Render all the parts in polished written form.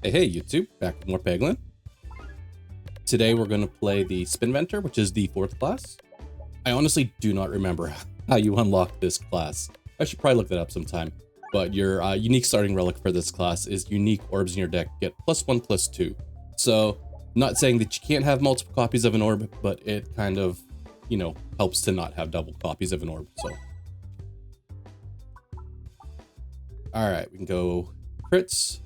Hey YouTube, back with more Peglin. Today we're going to play the Spinventor, which is the 4th class. I honestly do not remember how you unlock this class. I should probably look that up sometime. But your unique starting relic for this class is unique orbs in your deck get +1/+2. So, not saying that you can't have multiple copies of an orb, but it kind of, helps to not have double copies of an orb. So, alright, we can go crits.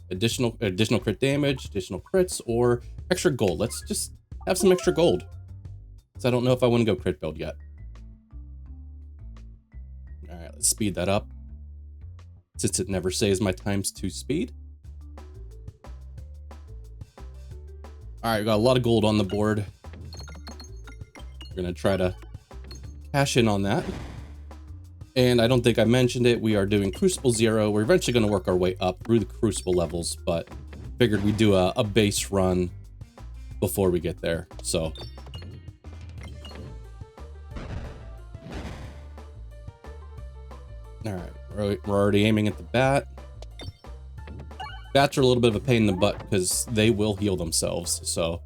Additional crit damage, additional crits, or extra gold. Let's just have some extra gold. So I don't know if I want to go crit build yet. All right, let's speed that up. Since it never saves my times 2 speed. All right, got a lot of gold on the board. We're gonna try to cash in on that. And I don't think I mentioned it, we are doing Crucible 0. We're eventually going to work our way up through the Crucible levels, but figured we'd do a base run before we get there, so. Alright, we're already aiming at the bat. Bats are a little bit of a pain in the butt because they will heal themselves, so.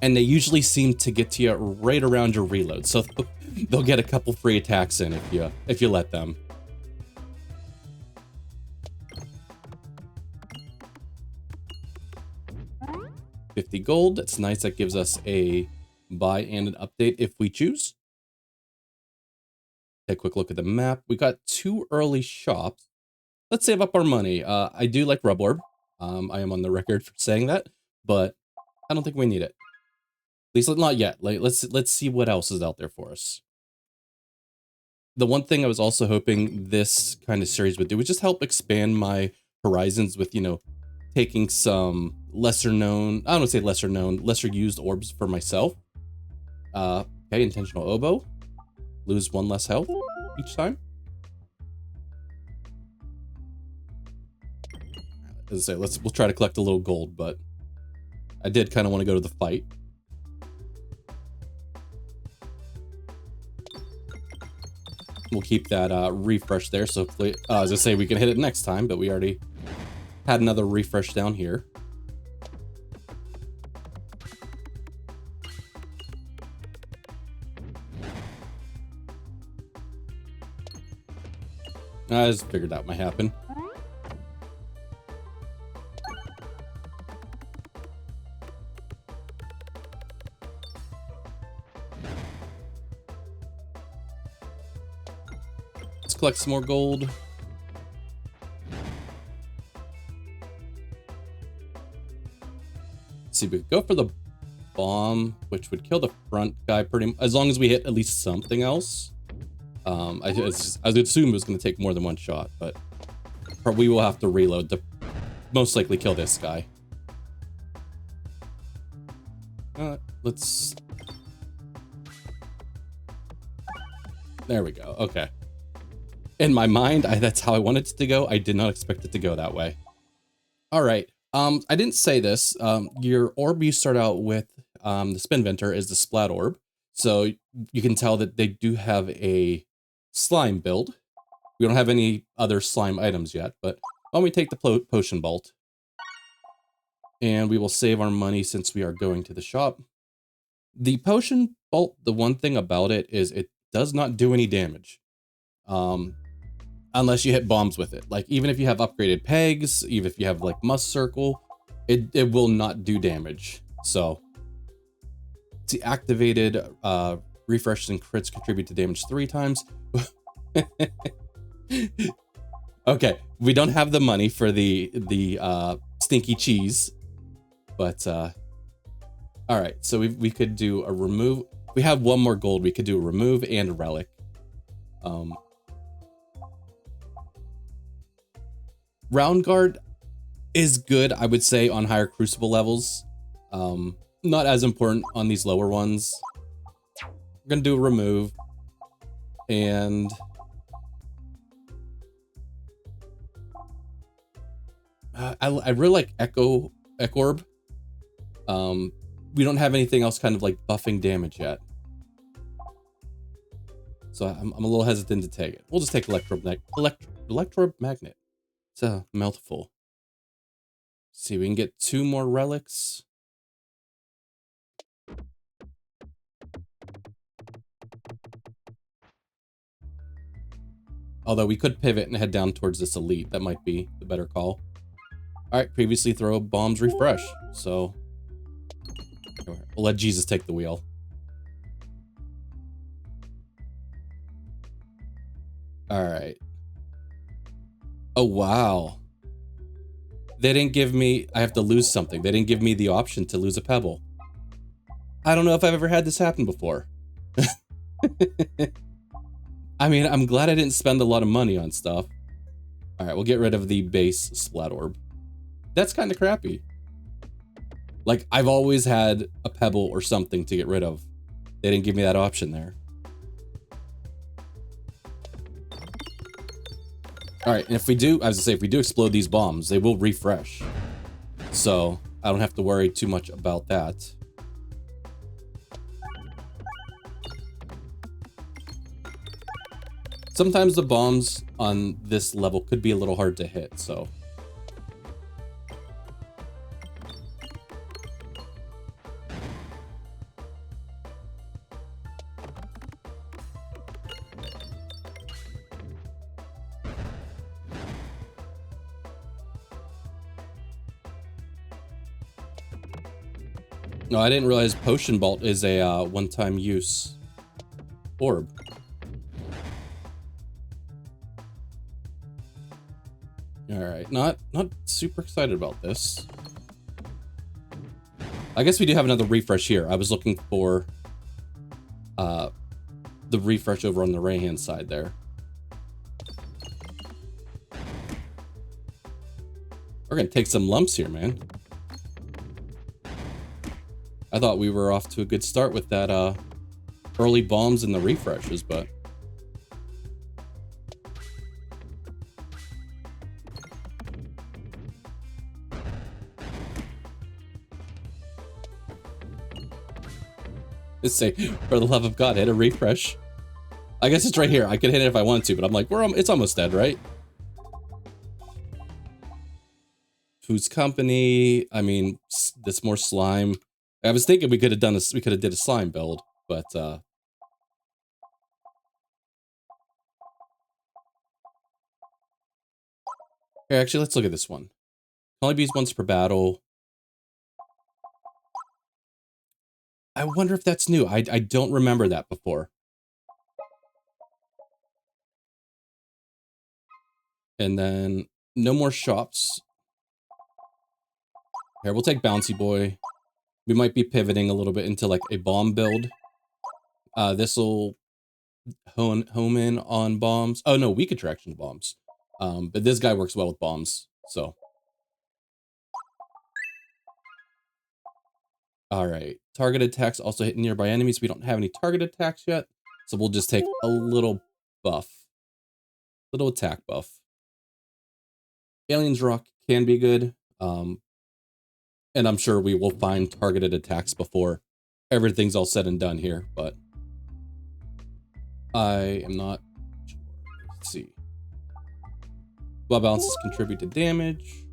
And they usually seem to get to you right around your reload, so they'll get a couple free attacks in if you let them. $50 gold, that's nice. That gives us a buy and an update if we choose. Take a quick look at the map. We got 2 early shops. Let's save up our money. I do like Rub Orb. I am on the record for saying that, but I don't think we need it. At least not yet. Like, let's see what else is out there for us. The one thing I was also hoping this kind of series would do was just help expand my horizons with, taking some lesser known, I don't want to say lesser known, lesser used orbs for myself. Okay, intentional oboe. Lose 1 less health each time. As I say, we'll try to collect a little gold, but I did kind of want to go to the fight. We'll keep that refresh there, so hopefully, as I say, we can hit it next time, but we already had another refresh down here. I just figured that might happen. Let's collect some more gold. Let's see, we could go for the bomb, which would kill the front guy pretty much, as long as we hit at least something else. I would assume it was going to take more than 1 shot, but we will have to reload to most likely kill this guy. Let's... There we go. Okay. In my mind, that's how I wanted it to go. I did not expect it to go that way. All right. I didn't say this. Your orb you start out with, the Spinventor, is the Splat Orb. So you can tell that they do have a slime build. We don't have any other slime items yet, but why don't we take the Potion Bolt. And we will save our money since we are going to the shop. The Potion Bolt, the one thing about it is it does not do any damage. Unless you hit bombs with it. Like, even if you have upgraded pegs, even if you have, like, Must Circle, it will not do damage. So, deactivated, refreshes and crits contribute to damage 3 times. Okay, we don't have the money for the stinky cheese. But, alright, so we could do a remove. We have 1 more gold. We could do a remove and a relic. Round Guard is good, I would say, on higher Crucible levels. Not as important on these lower ones. We're gonna do a remove. And... I really like Echo Orb. We don't have anything else kind of like buffing damage yet. So I'm a little hesitant to take it. We'll just take Electromagnet. It's a mouthful. See, we can get 2 more relics. Although we could pivot and head down towards this elite. That might be the better call. All right, previously throw bombs refresh. So we'll let Jesus take the wheel. All right. Oh, wow. They didn't give me, I have to lose something. They didn't give me the option to lose a pebble. I don't know if I've ever had this happen before. I mean, I'm glad I didn't spend a lot of money on stuff. All right, we'll get rid of the base splat orb. That's kind of crappy. Like, I've always had a pebble or something to get rid of. They didn't give me that option there. All right, and if we do, as I say, if we do explode these bombs, they will refresh. So I don't have to worry too much about that. Sometimes the bombs on this level could be a little hard to hit, so. No, I didn't realize Potion Bolt is a one-time use orb. All right, not super excited about this. I guess we do have another refresh here. I was looking for the refresh over on the right-hand side there. We're gonna take some lumps here, man. I thought we were off to a good start with that early bombs and the refreshes, but let's say, for the love of God, hit a refresh. I guess it's right here. I could hit it if I want to, but I'm like, it's almost dead, right? Whose company? I mean, this more slime. I was thinking we could have done this. We could have did a slime build, but here, actually, let's look at this one. Can only be used once per battle. I wonder if that's new. I don't remember that before. And then no more shops. Here, we'll take Bouncy Boy. We might be pivoting a little bit into like a bomb build. This will home in on bombs. Oh no, weak attraction bombs. But this guy works well with bombs, so. All right, target attacks also hit nearby enemies. We don't have any target attacks yet, so we'll just take a little buff. Little attack buff. Alien's Rock can be good. And I'm sure we will find targeted attacks before everything's all said and done here, but I am not sure. Let's see. Blood balances contribute to damage.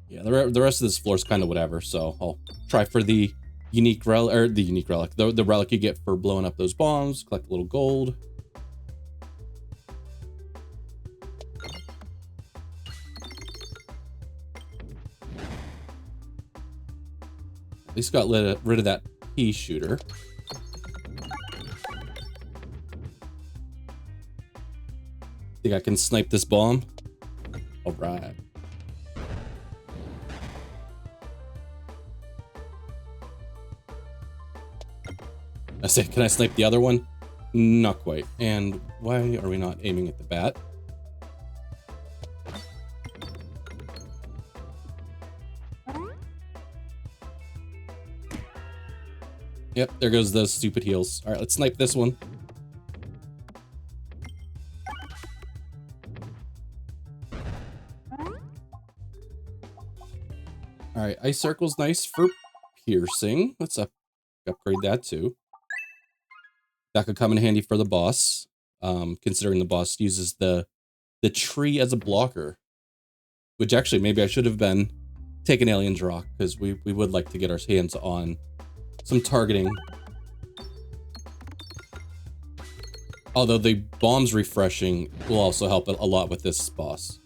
Yeah, the rest of this floor is kind of whatever, so I'll try for the unique relic, or the unique relic, the relic you get for blowing up those bombs, collect a little gold. At least got rid of that pea shooter. Think I can snipe this bomb? All right. I say, can I snipe the other one? Not quite. And why are we not aiming at the bat? Yep, there goes those stupid heals. All right, let's snipe this one. All right, ice circle's nice for piercing. Let's upgrade that too. That could come in handy for the boss, considering the boss uses the tree as a blocker. which actually maybe I should have been taking Alien's Rock, because we would like to get our hands on some targeting. Although the bombs refreshing will also help a lot with this boss.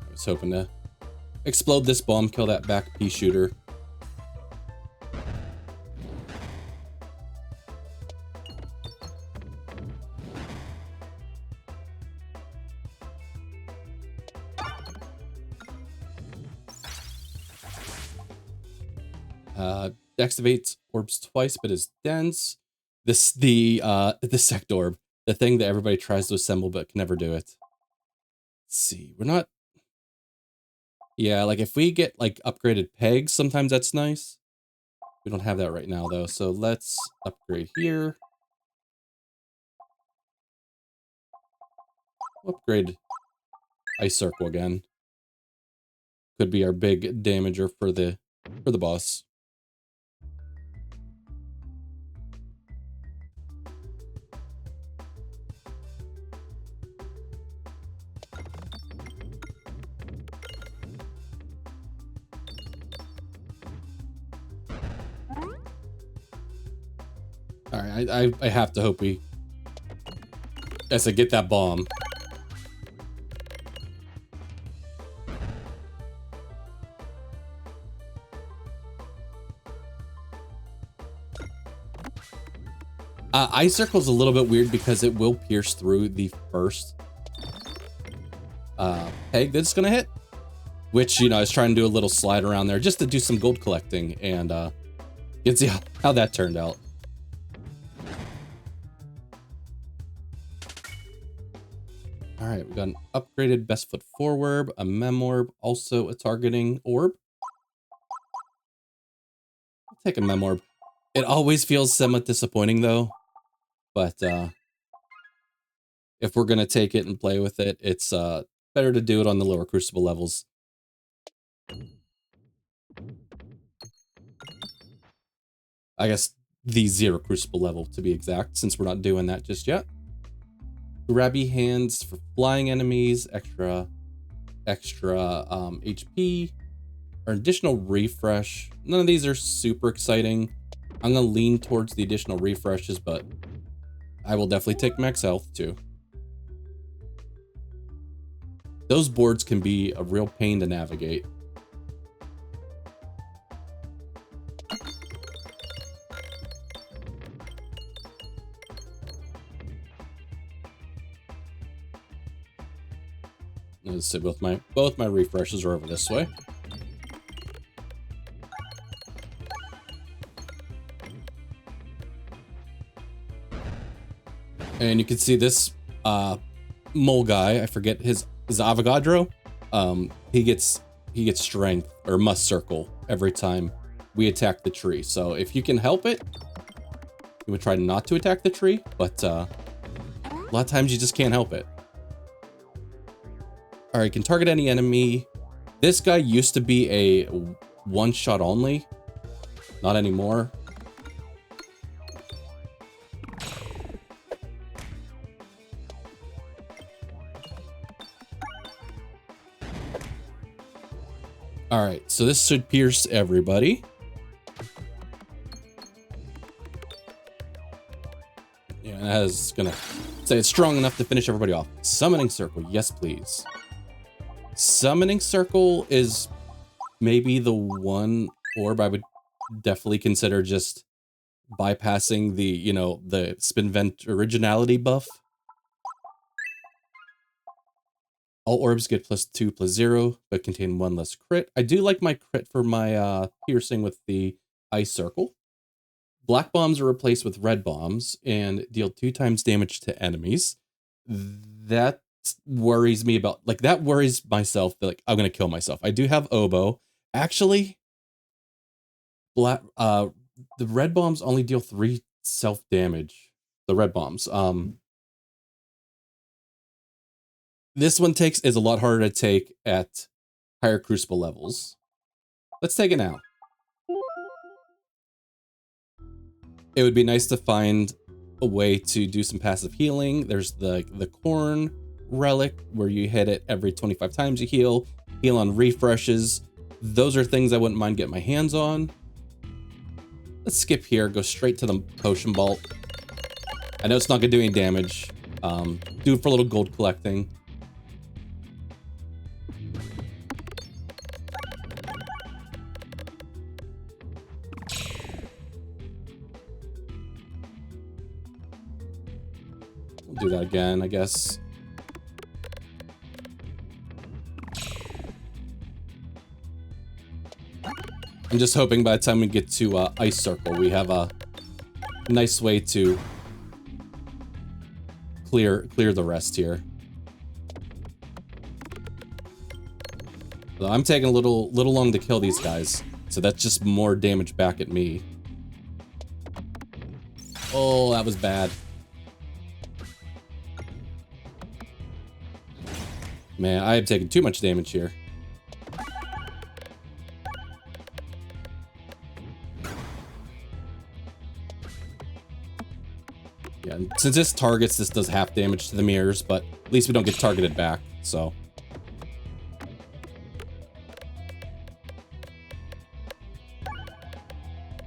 I was hoping to explode this bomb, kill that back pea shooter. Activates orbs twice, but is dense. The sect orb, the thing that everybody tries to assemble but can never do it. Let's see, we're not. Yeah, like if we get like upgraded pegs, sometimes that's nice. We don't have that right now though, so let's upgrade here. Upgrade Ice Circle again. Could be our big damager for the boss. All right, I have to hope we, as I get that bomb. Ice Circle's a little bit weird because it will pierce through the first peg that's gonna hit, which, you know, I was trying to do a little slide around there just to do some gold collecting, and you can see how that turned out. All right, we got an upgraded Best Foot Forward, a Mem Orb, also a targeting orb. I'll take a Mem Orb. It always feels somewhat disappointing though, but if we're gonna take it and play with it, it's better to do it on the lower crucible levels. I guess the 0 crucible level to be exact, since we're not doing that just yet. Grabby hands for flying enemies, extra HP, or additional refresh. None of these are super exciting. I'm gonna lean towards the additional refreshes, but I will definitely take max health too. Those boards can be a real pain to navigate. Let's see, both my refreshes are over this way. And you can see this mole guy, I forget his Avogadro. He gets strength or must circle every time we attack the tree. So if you can help it, you would try not to attack the tree, but a lot of times you just can't help it. All right, you can target any enemy. This guy used to be a one-shot only, not anymore. All right, so this should pierce everybody. Yeah, that's gonna say it's strong enough to finish everybody off. Summoning Circle, yes please. Summoning Circle is maybe the one orb I would definitely consider just bypassing the, you know, the Spinventor originality buff. All orbs get +2/+0, but contain 1 less crit. I do like my crit for my piercing with the Ice Circle. Black bombs are replaced with red bombs and deal 2 times damage to enemies. That worries me about, like, that worries myself that, like, I'm gonna kill myself. I do have oboe. Actually, the red bombs only deal 3 self damage. The red bombs. This one is a lot harder to take at higher crucible levels. Let's take it now. It would be nice to find a way to do some passive healing. There's the corn relic where you hit it every 25 times you heal on refreshes. Those are things I wouldn't mind getting my hands on. Let's skip here, go straight to the potion vault. I know it's not gonna do any damage. Do it for a little gold collecting. We'll do that again, I guess. I'm just hoping by the time we get to Ice Circle, we have a nice way to clear the rest here. So I'm taking a little long to kill these guys, so that's just more damage back at me. Oh, that was bad. Man, I have taken too much damage here. Yeah, since this targets, this does half damage to the mirrors, but at least we don't get targeted back, so.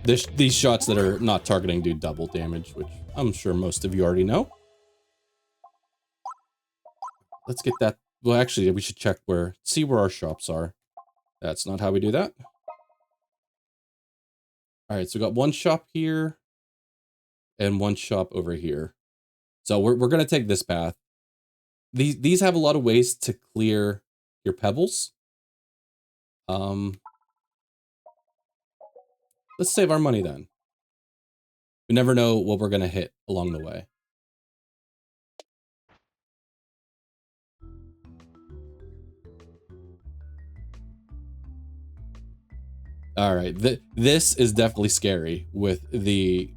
These shots that are not targeting do double damage, which I'm sure most of you already know. Let's get that. Well, actually, we should check see where our shops are. That's not how we do that. All right, so we got one shop here and one shop over here. So we're going to take this path. These have a lot of ways to clear your pebbles. Let's save our money then. We never know what we're going to hit along the way. All right, this is definitely scary with the,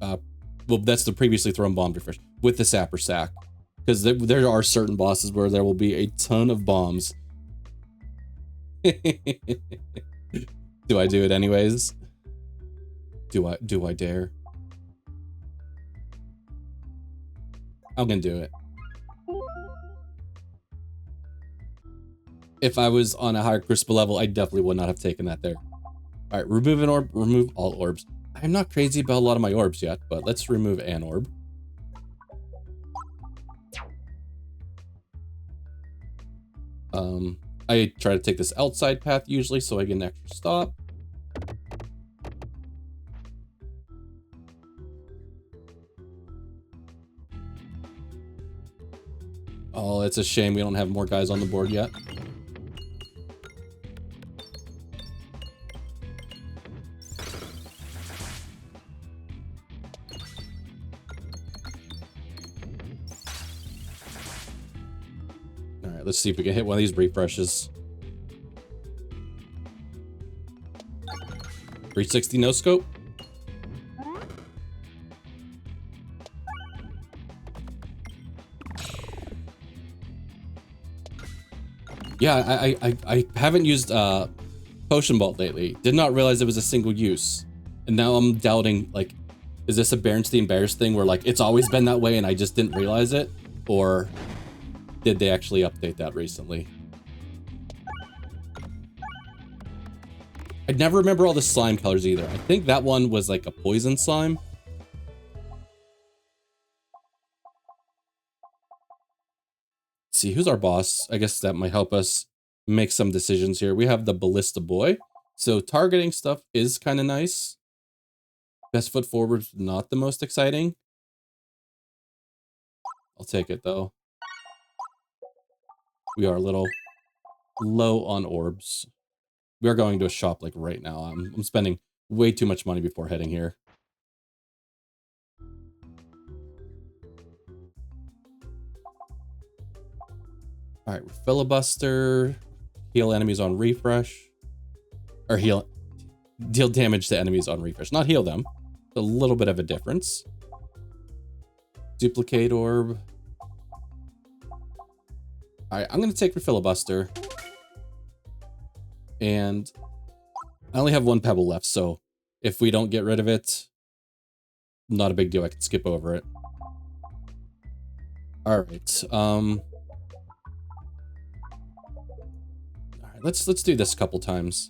well, that's the previously thrown bomb refresh, with the sapper sack. Because there are certain bosses where there will be a ton of bombs. Do I do it anyways? Do I dare? I'm gonna do it. If I was on a higher crucible level, I definitely would not have taken that there. All right, remove an orb, remove all orbs. I'm not crazy about a lot of my orbs yet, but let's remove an orb. I try to take this outside path usually so I get an extra stop. Oh, it's a shame we don't have more guys on the board yet. Let's see if we can hit one of these refreshes. 360 no scope. Yeah, I haven't used Potion Vault lately. Did not realize it was a single use. And now I'm doubting, like, is this a Berenstain Bears thing where, like, it's always been that way and I just didn't realize it? Or did they actually update that recently? I never remember all the slime colors either. I think that one was like a poison slime. Let's see, who's our boss? I guess that might help us make some decisions here. We have the Ballista Boy. So targeting stuff is kind of nice. Best foot forward, not the most exciting. I'll take it though. We are a little low on orbs. We are going to a shop like right now. I'm spending way too much money before heading here. All right, filibuster, heal enemies on refresh, or deal damage to enemies on refresh. Not heal them. A little bit of a difference. Duplicate orb. All right, I'm going to take the filibuster. And I only have one pebble left, so if we don't get rid of it, not a big deal. I can skip over it. All right. All right, let's do this a couple times.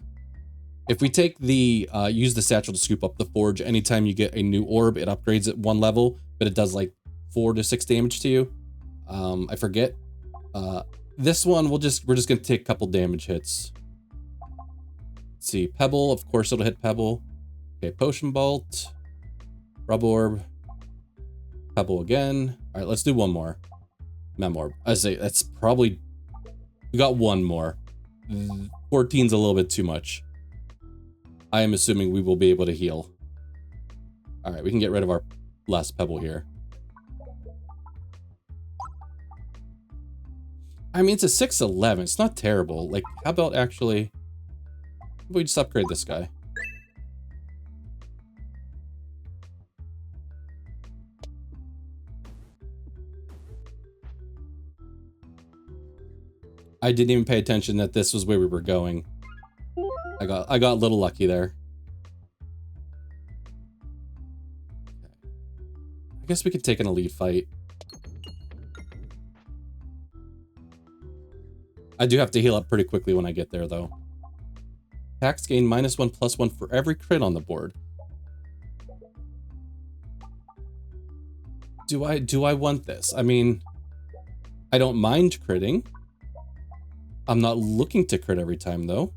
If we take the use the satchel to scoop up the forge, anytime you get a new orb, it upgrades it 1 level, but it does like 4 to 6 damage to you. I forget. This one we're just gonna take a couple damage hits. Let's see, Pebble, of course it'll hit Pebble. Okay, Potion Bolt, Rub Orb, Pebble again. All right, let's do one more. Mem Orb. I say that's probably, we got one more. 14's a little bit too much. I am assuming we will be able to heal. All right, we can get rid of our last Pebble here. I mean, it's a 611. It's not terrible. Like, how about actually, we just upgrade this guy? I didn't even pay attention that this was where we were going. I got a little lucky there. Okay. I guess we could take an elite fight. I do have to heal up pretty quickly when I get there, though. Attacks gain -1/+1 for every crit on the board. Do I want this? I mean, I don't mind critting. I'm not looking to crit every time, though.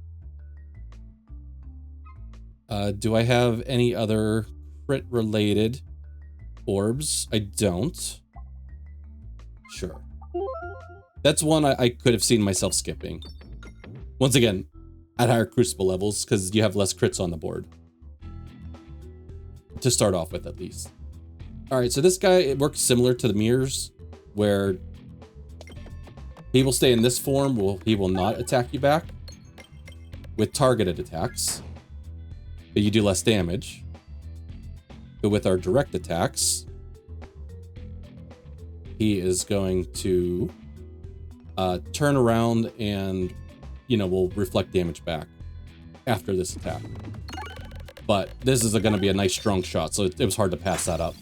Do I have any other crit-related orbs? I don't. Sure. That's one I could have seen myself skipping. Once again, at higher crucible levels, because you have less crits on the board. To start off with, at least. Alright, so this guy, it works similar to the mirrors, where he will stay in this form, he will not attack you back with targeted attacks, but you do less damage. But with our direct attacks, he is going to turn around and, you know, will reflect damage back after this attack. But this is going to be a nice strong shot, so it was hard to pass that up.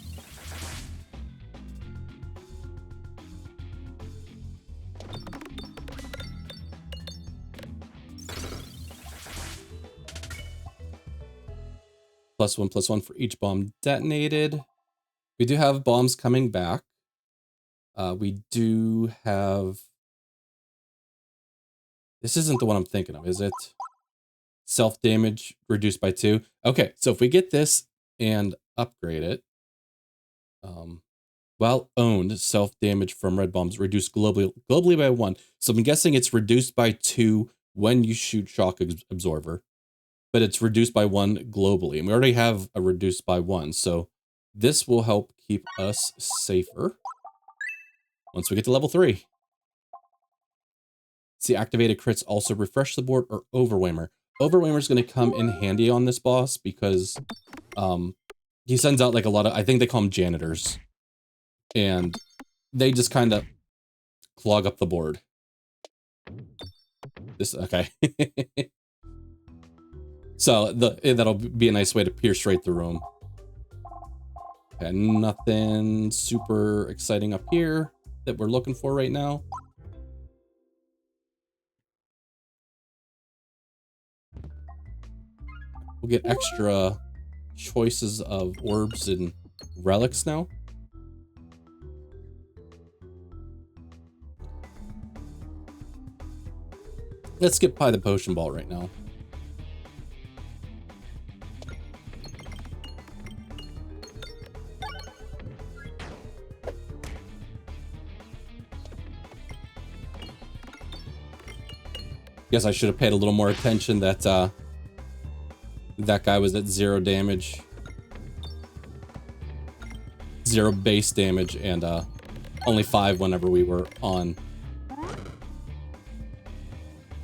+1/+1 for each bomb detonated. We do have bombs coming back. We do have... This isn't the one I'm thinking of, is it? Self-damage reduced by 2. Okay, so if we get this and upgrade it, while owned, self-damage from red bombs reduced globally by 1. So I'm guessing it's reduced by 2 when you shoot shock absorber, but it's reduced by 1 globally. And we already have a reduced by 1, so this will help keep us safer once we get to level 3. See, activated crits also refresh the board or overwhammer. Overwhammer is going to come in handy on this boss because he sends out like a lot of, I think they call them janitors, and they just kind of clog up the board. This, okay. So that'll be a nice way to pierce right through them. Okay, nothing super exciting up here that we're looking for right now. We'll get extra choices of orbs and relics now. Let's skip by the potion ball right now. Guess I should have paid a little more attention that that guy was at 0 damage. 0 base damage and only 5 whenever we were on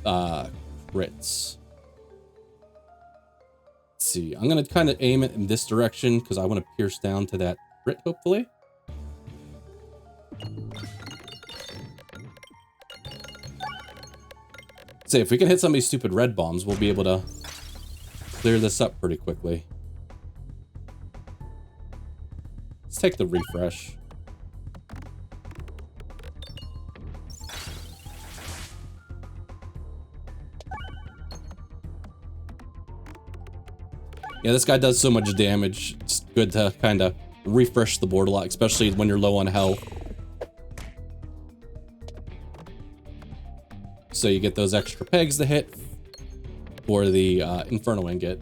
crits. Let's see. I'm gonna kind of aim it in this direction because I want to pierce down to that crit, hopefully. Say, if we can hit some of these stupid red bombs, we'll be able to clear this up pretty quickly. Let's take the refresh. Yeah, this guy does so much damage. It's good to kind of refresh the board a lot, especially when you're low on health. So you get those extra pegs to hit for the Inferno Ingot.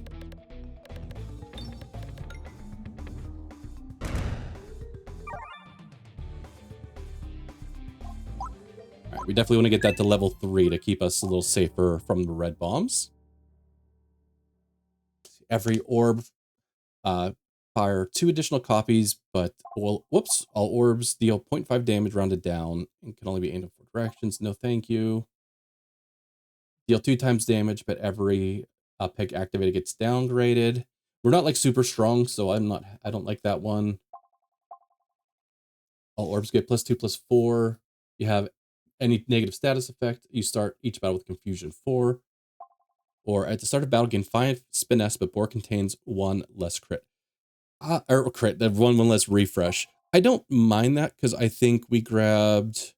Alright, we definitely want to get that to level 3 to keep us a little safer from the red bombs. Every orb fire 2 additional copies, but well, whoops, all orbs deal 0.5 damage rounded down and can only be aimed in 4 directions. No thank you. Deal 2 times damage, but every peg activated gets downgraded. We're not like super strong, so I don't like that one. All orbs get +2/+4. You have any negative status effect. You start each battle with confusion 4. Or at the start of battle, gain 5 spin S, but board contains 1 less crit. Or crit, that one less refresh. I don't mind that because I think we grabbed.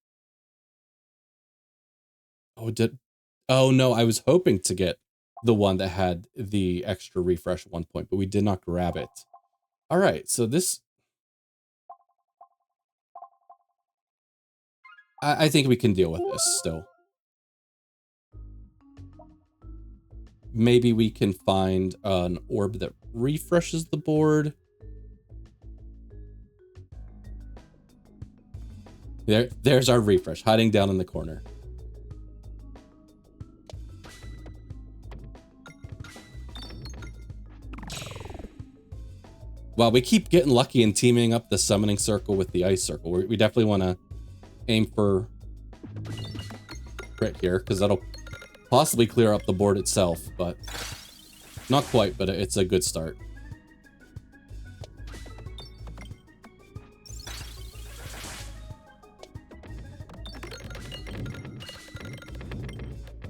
Oh no, I was hoping to get the one that had the extra refresh at 1 point, but we did not grab it. All right, so this. I think we can deal with this still. Maybe we can find an orb that refreshes the board. There's our refresh, hiding down in the corner. Well, we keep getting lucky and teaming up the summoning circle with the ice circle. We definitely want to aim for crit here, because that'll possibly clear up the board itself, but not quite, but it's a good start.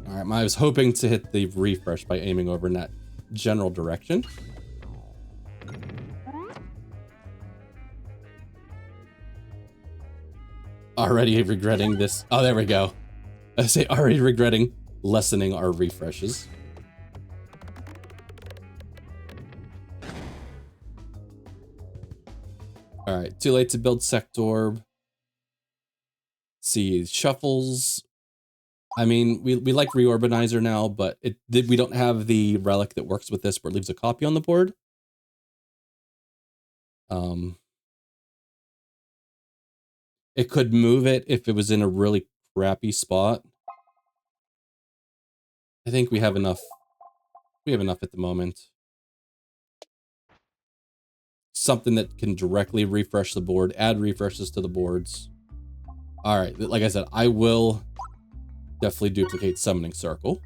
All right, I was hoping to hit the refresh by aiming over in that general direction. Already regretting this. Oh, there we go. I say already regretting lessening our refreshes. All right, too late to build Sectorb. See, shuffles. I mean, we like Reorbanizer now, but we don't have the relic that works with this where it leaves a copy on the board. It could move it if it was in a really crappy spot. I think we have enough. We have enough at the moment. Something that can directly refresh the board, add refreshes to the boards. All right, like I said, I will definitely duplicate Summoning Circle.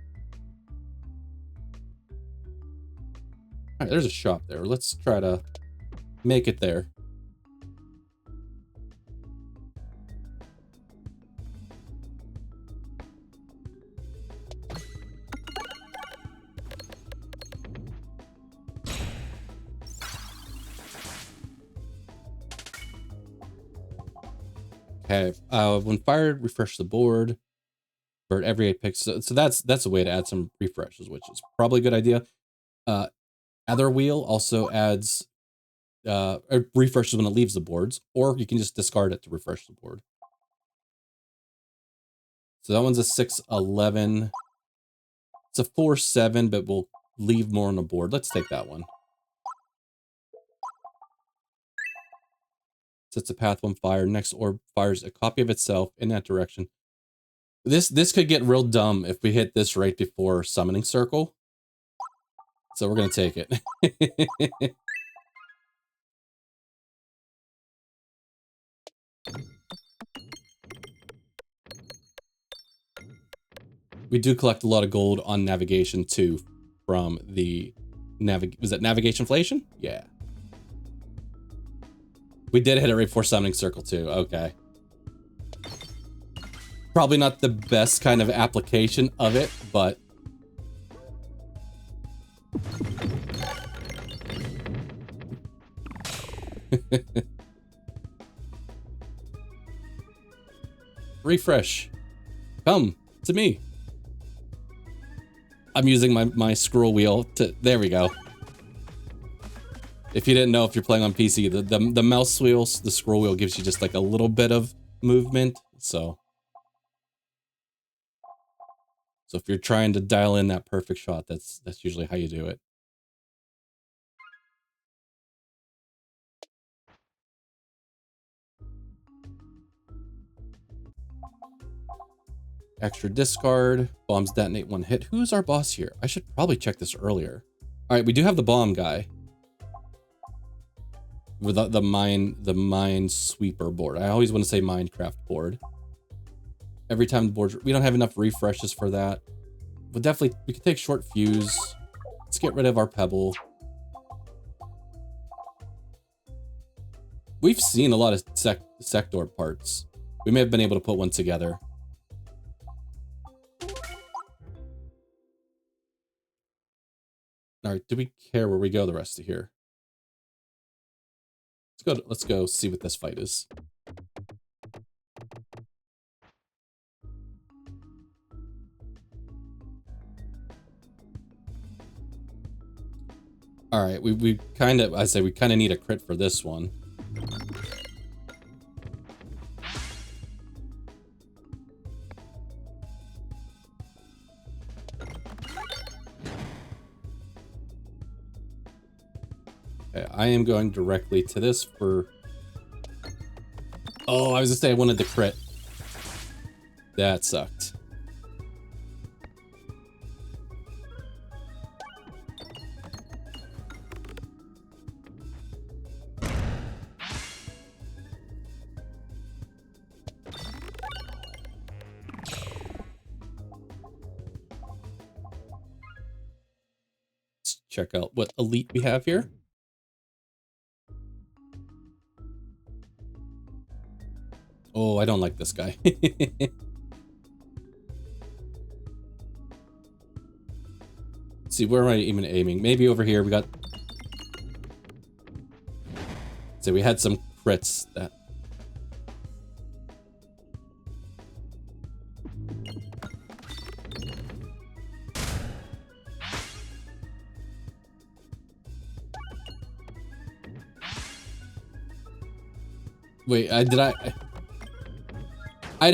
All right, there's a shop there. Let's try to make it there. Okay, when fired, refresh the board for every 8 picks. So that's a way to add some refreshes, which is probably a good idea. Other wheel also adds refreshes when it leaves the boards, or you can just discard it to refresh the board. So that one's a 6-11. It's a 4-7, but we'll leave more on the board. Let's take that one. Sets a path when fired. Next orb fires a copy of itself in that direction. This could get real dumb if we hit this right before Summoning Circle. So we're gonna take it. We do collect a lot of gold on navigation too, from the was that navigation inflation? Yeah. We did hit it right before Summoning Circle too. Okay. Probably not the best kind of application of it, but... Refresh. Come to me. I'm using my scroll wheel to... There we go. If you didn't know, if you're playing on PC, the mouse wheel, the scroll wheel gives you just like a little bit of movement, so if you're trying to dial in that perfect shot, that's usually how you do it. Extra discard, bombs detonate 1 hit. Who's our boss here? I should probably check this earlier. All right, we do have the bomb guy. With the mine sweeper board. I always want to say Minecraft board. Every time the board, we don't have enough refreshes for that. But definitely, we can take short fuse. Let's get rid of our pebble. We've seen a lot of sector parts. We may have been able to put one together. All right, do we care where we go the rest of here? Let's go see what this fight is. All right, we kind of, I say we kind of need a crit for this one. Okay, I am going directly to this for... Oh, I was gonna say I wanted the crit. That sucked. Let's check out what elite we have here. Oh, I don't like this guy. Let's see, where am I even aiming? Maybe over here. We got... So we had some crits that... Wait, I'd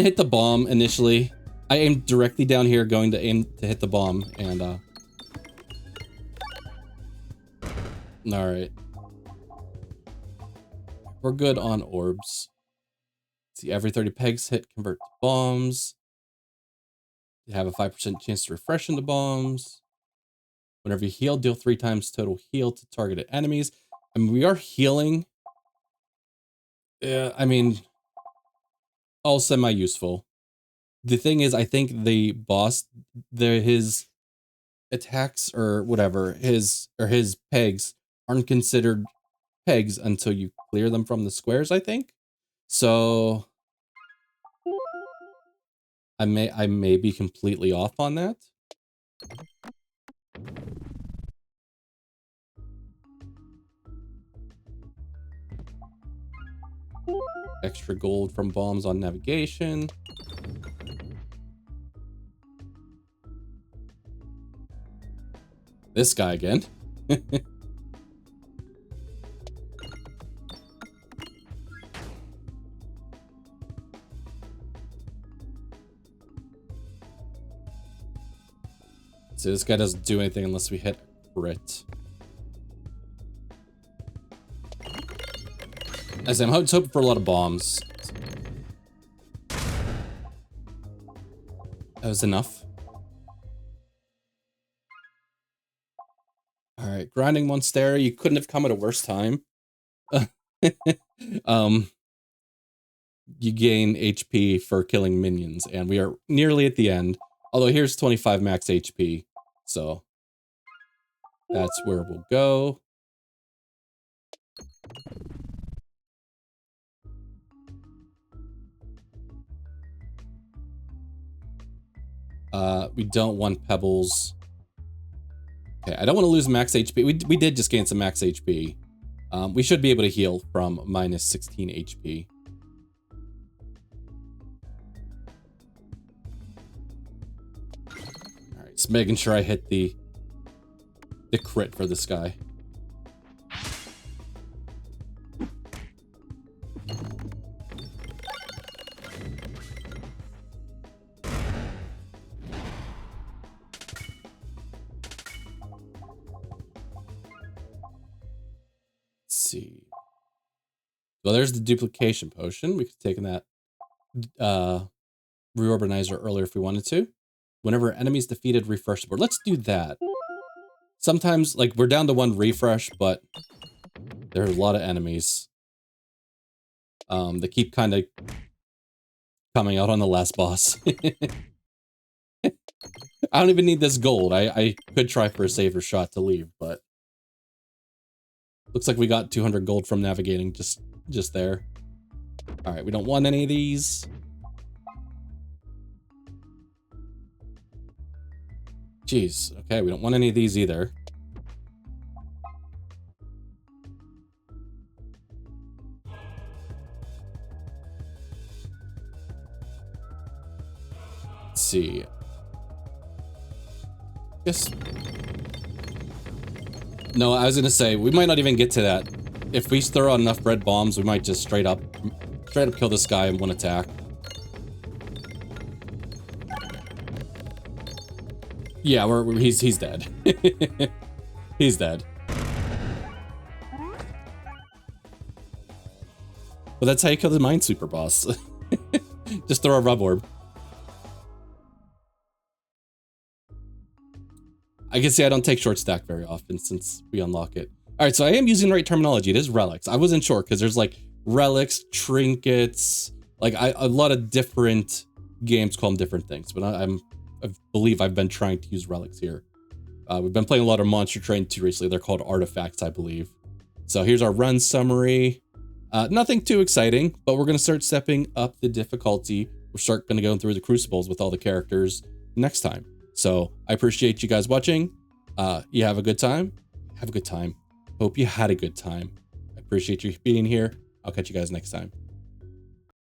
hit the bomb initially. I aimed directly down here, going to aim to hit the bomb, and alright. We're good on orbs. Let's see, every 30 pegs hit convert to bombs. You have a 5% chance to refresh into bombs. Whenever you heal, deal 3 times total heal to targeted enemies. I mean, we are healing. I mean, all semi-useful. The thing is, I think the boss, his attacks or whatever, his pegs aren't considered pegs until you clear them from the squares, I think. So I may be completely off on that. Extra gold from bombs on navigation. This guy again. So this guy doesn't do anything unless we hit a crit. As I'm hoping for a lot of bombs. That was enough. Alright, grinding Monstera, you couldn't have come at a worse time. You gain HP for killing minions, and we are nearly at the end. Although here's 25 max HP, so that's where we'll go. We don't want pebbles. Okay, I don't want to lose max HP. We did just gain some max HP. We should be able to heal from minus 16 HP. All right, just making sure I hit the crit for this guy. See. Well, there's the duplication potion. We could have taken that reorganizer earlier if we wanted to. Whenever enemies defeated, refresh the board. Let's do that. Sometimes, like, we're down to 1 refresh, but there's a lot of enemies. They keep kind of coming out on the last boss. I don't even need this gold. I could try for a safer shot to leave, but looks like we got 200 gold from navigating just there. All right, we don't want any of these. Jeez, okay, we don't want any of these either. Let's see. Yes. No, I was gonna say, we might not even get to that. If we throw out enough red bombs, we might just straight up kill this guy in 1 attack. Yeah, he's dead. He's dead. Well, that's how you kill the Mind Super boss. Just throw a rub orb. I can see I don't take short stack very often since we unlock it. All right, so I am using the right terminology. It is relics. I wasn't sure because there's like relics, trinkets, like a lot of different games call them different things, but I believe I've been trying to use relics here. We've been playing a lot of Monster Train 2 recently. They're called artifacts, I believe. So here's our run summary. Nothing too exciting, but we're going to start stepping up the difficulty. We're going to go through the crucibles with all the characters next time. So I appreciate you guys watching. You have a good time. Have a good time. Hope you had a good time. I appreciate you being here. I'll catch you guys next time.